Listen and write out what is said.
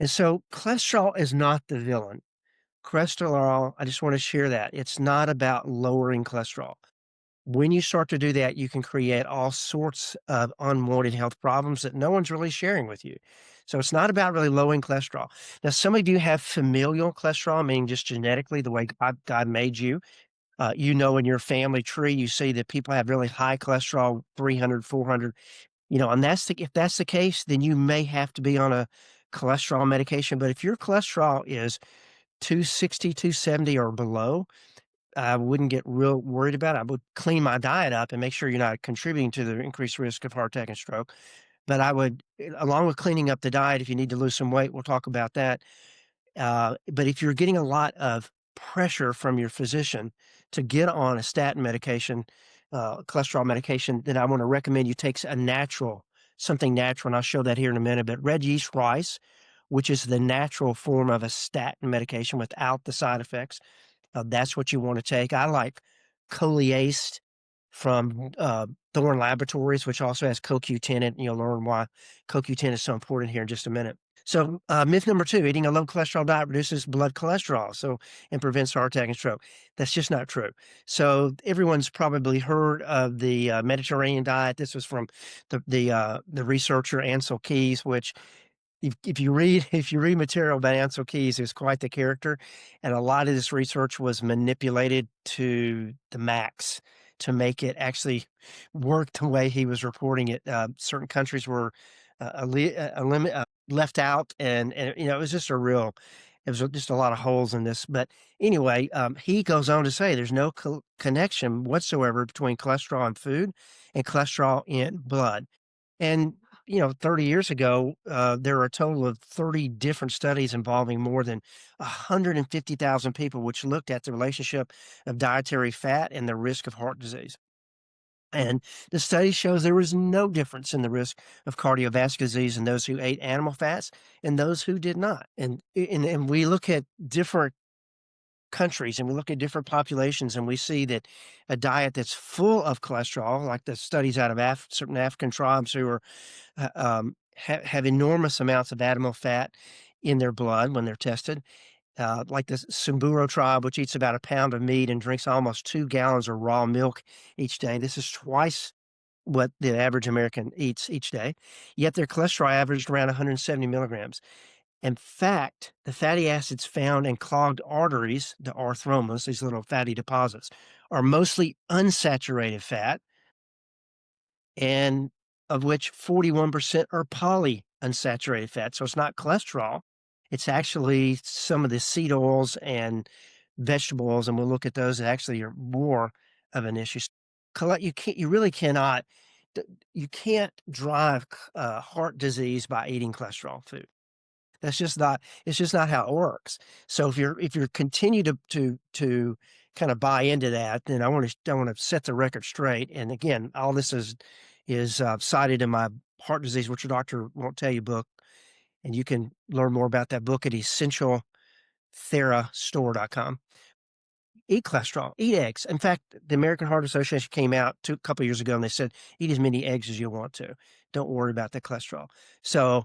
And so cholesterol is not the villain. Cholesterol, I just want to share that. It's not about lowering cholesterol. When you start to do that, you can create all sorts of unwanted health problems that no one's really sharing with you. So it's not about really lowering cholesterol. Now, some of you have familial cholesterol, meaning just genetically the way God made you. In your family tree, you see that people have really high cholesterol, 300, 400. And if that's the case, then you may have to be on a cholesterol medication. But if your cholesterol is 260, 270 or below, I wouldn't get real worried about it. I would clean my diet up and make sure you're not contributing to the increased risk of heart attack and stroke. But along with cleaning up the diet, if you need to lose some weight, we'll talk about that. But if you're getting a lot of pressure from your physician to get on a statin medication, cholesterol medication, then I want to recommend you take something natural. And I'll show that here in a minute. But red yeast rice, which is the natural form of a statin medication without the side effects, that's what you want to take. I like Colease from Thorne Laboratories, which also has CoQ10 in it. And you'll learn why CoQ10 is so important here in just a minute. So, myth number 2, eating a low cholesterol diet reduces blood cholesterol, and prevents heart attack and stroke. That's just not true. So, everyone's probably heard of the Mediterranean diet. This was from the researcher Ansel Keys, which if you read material about Ansel Keys, he was quite the character, and a lot of this research was manipulated to the max to make it actually work the way he was reporting it. Certain countries were left out, and it was just just a lot of holes in this. But anyway, he goes on to say there's no connection whatsoever between cholesterol in food and cholesterol in blood. And 30 years ago, there were a total of 30 different studies involving more than 150,000 people, which looked at the relationship of dietary fat and the risk of heart disease. And the study shows there was no difference in the risk of cardiovascular disease in those who ate animal fats and those who did not. And we look at different countries and we look at different populations and we see that a diet that's full of cholesterol, like the studies out of certain African tribes who are have enormous amounts of animal fat in their blood when they're tested, like the Samburu tribe, which eats about a pound of meat and drinks almost 2 gallons of raw milk each day. This is twice what the average American eats each day. Yet their cholesterol averaged around 170 milligrams. In fact, the fatty acids found in clogged arteries, the arthromas, these little fatty deposits, are mostly unsaturated fat, and of which 41% are polyunsaturated fat. So it's not cholesterol. It's actually some of the seed oils and vegetable oils, and we'll look at those that actually are more of an issue. You really cannot, you can't drive heart disease by eating cholesterol food. It's just not how it works. So if you're continue to kind of buy into that, then I want to set the record straight. And again, all this is cited in my Heart Disease What Your Doctor Won't Tell You book, and you can learn more about that book at essentialtherastore.com. Eat cholesterol, eat eggs. In fact, the American Heart Association came out a couple years ago and they said, eat as many eggs as you want to. Don't worry about the cholesterol. So